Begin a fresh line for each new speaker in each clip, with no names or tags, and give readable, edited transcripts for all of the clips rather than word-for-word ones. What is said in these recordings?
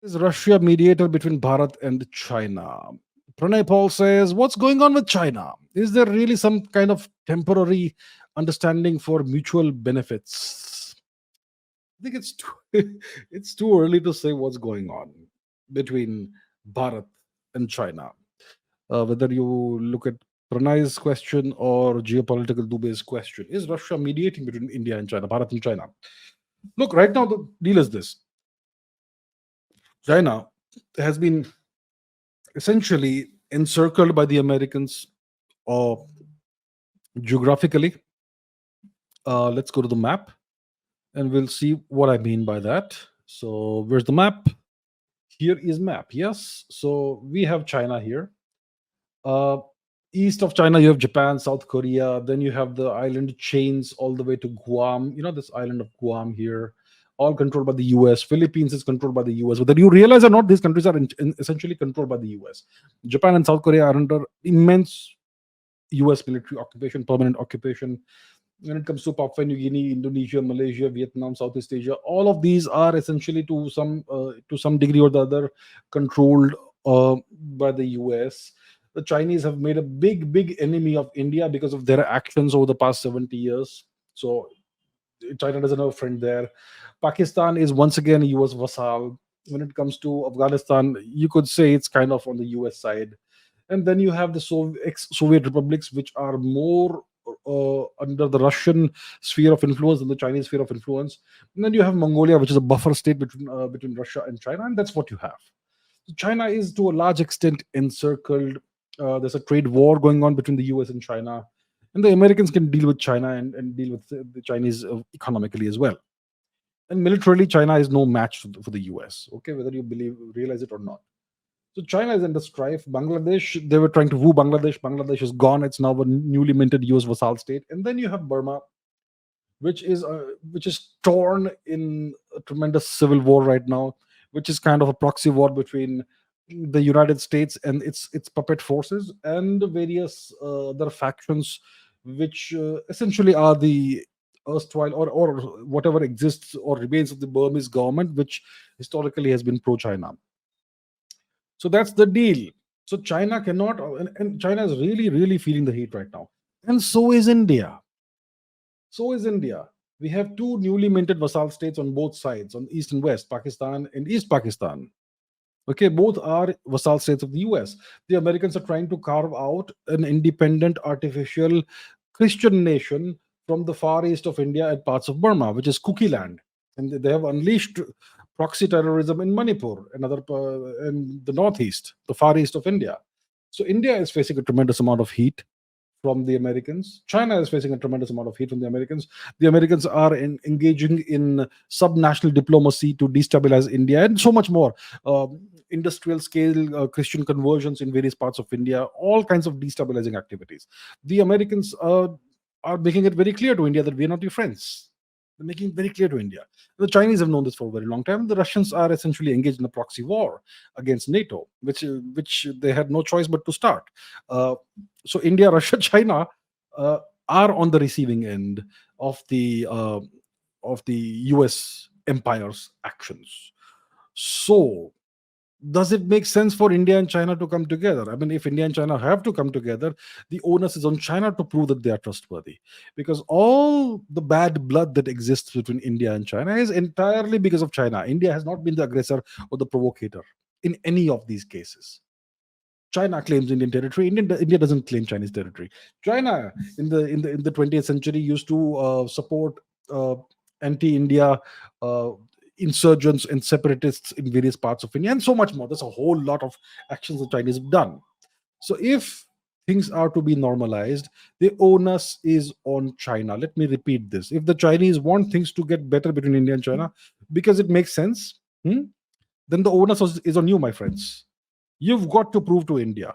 Is Russia mediator between Bharat and China? Pranay Paul says, what's going on with China? Is there really some kind of temporary understanding for mutual benefits? I think it's too, it's too early to say what's going on between Bharat and China. Whether you look at Pranay's question or geopolitical Dubey's question, is Russia mediating between India and China, Bharat and China? Look, right now the deal is this: China has been essentially encircled by the Americans uh, geographically. Let's go to the map and we'll see what I mean by that. So, where's the map? Here is map. Yes. So we have China here. Uh, East of China, you have Japan, South Korea. Then you have the island chains all the way to Guam. You know, this island of Guam here, all controlled by the US. Philippines is controlled by the US. Whether you realize or not, these countries are essentially controlled by the US. Japan and South Korea are under immense US military occupation, permanent occupation. When it comes to Papua New Guinea, Indonesia, Malaysia, Vietnam, Southeast Asia, all of these are essentially to some degree or the other controlled by the US. The Chinese have made a big enemy of India because of their actions over the past 70 years. So China doesn't have a friend there. Pakistan is once again a US vassal. When it comes to Afghanistan, you could say it's kind of on the US side. And then you have the ex-Soviet republics, which are more under the Russian sphere of influence than the Chinese sphere of influence. And then you have Mongolia, which is a buffer state between Russia and China, and that's what you have. So China is to a large extent encircled. There's a trade war going on between the US and China, and the Americans can deal with China and deal with the Chinese economically as well. And militarily, China is no match for the US. Okay, whether you realize it or not. So China is under strife. Bangladesh, they were trying to woo Bangladesh. Bangladesh is gone. It's now a newly minted US vassal state. And then you have Burma, which is torn in a tremendous civil war right now, which is kind of a proxy war between the United States and its puppet forces and the various other factions, which essentially are the erstwhile or whatever exists or remains of the Burmese government, which historically has been pro-China. So that's the deal. So China cannot, and China is really feeling the heat right now, and so is India. So is India. We have two newly minted vassal states on both sides, on east and west, Pakistan and East Pakistan. Okay, both are vassal states of the US. The Americans are trying to carve out an independent artificial Christian nation from the far east of India and parts of Burma, which is Kuki land. And they have unleashed proxy terrorism in Manipur and in the northeast, the far east of India. So India is facing a tremendous amount of heat from the Americans. China is facing a tremendous amount of heat from the Americans. The Americans are engaging in subnational diplomacy to destabilize India and so much more. Industrial scale Christian conversions in various parts of India, all kinds of destabilizing activities. The Americans are making it very clear to India that we are not your friends. They're making it very clear to India. The Chinese have known this for a very long time. The Russians are essentially engaged in a proxy war against NATO, which they had no choice but to start. Uh, so India, Russia, China uh, are on the receiving end of the US empire's actions. So does it make sense for India and China to come together? I mean, if India and China have to come together, the onus is on China to prove that they are trustworthy. Because all the bad blood that exists between India and China is entirely because of China. India has not been the aggressor or the provocator in any of these cases. China claims Indian territory. India doesn't claim Chinese territory. China in the 20th century used to support uh, anti-India uh, insurgents and separatists in various parts of India, and so much more. There's a whole lot of actions the Chinese have done. So if things are to be normalized, the onus is on China. Let me repeat this: if the Chinese want things to get better between India and China, because it makes sense, then the onus is on you, my friends. You've got to prove to India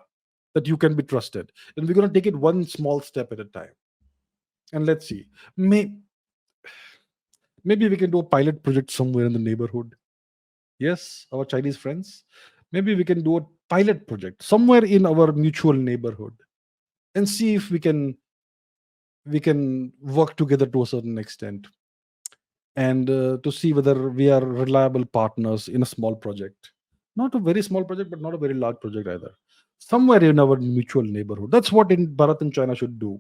that you can be trusted. And we're going to take it one small step at a time. And let's see. Maybe we can do a pilot project somewhere in the neighborhood. Yes, our Chinese friends. Maybe we can do a pilot project somewhere in our mutual neighborhood and see if we can work together to a certain extent and to see whether we are reliable partners in a small project. Not a very small project, but not a very large project either. Somewhere in our mutual neighborhood. That's what in Bharat and China should do.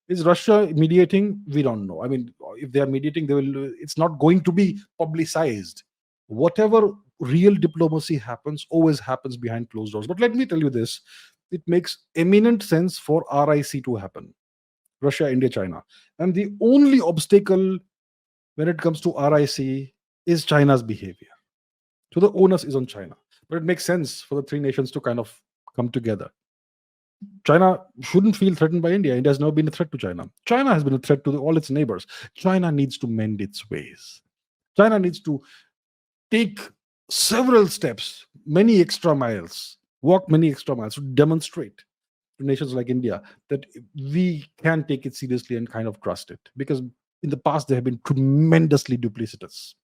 Is Russia mediating? We don't know. I mean, if they are mediating, they will. It's not going to be publicized. Whatever real diplomacy happens, always happens behind closed doors. But let me tell you this: it makes eminent sense for RIC to happen. Russia, India, China, and the only obstacle when it comes to RIC is China's behavior. So the onus is on China. But it makes sense for the three nations to kind of come together. China shouldn't feel threatened by India. India has never been a threat to China. China has been a threat to all its neighbors. China needs to mend its ways. China needs to take several steps, many extra miles, walk many extra miles to demonstrate to nations like India that we can take it seriously and kind of trust it. Because in the past, they have been tremendously duplicitous.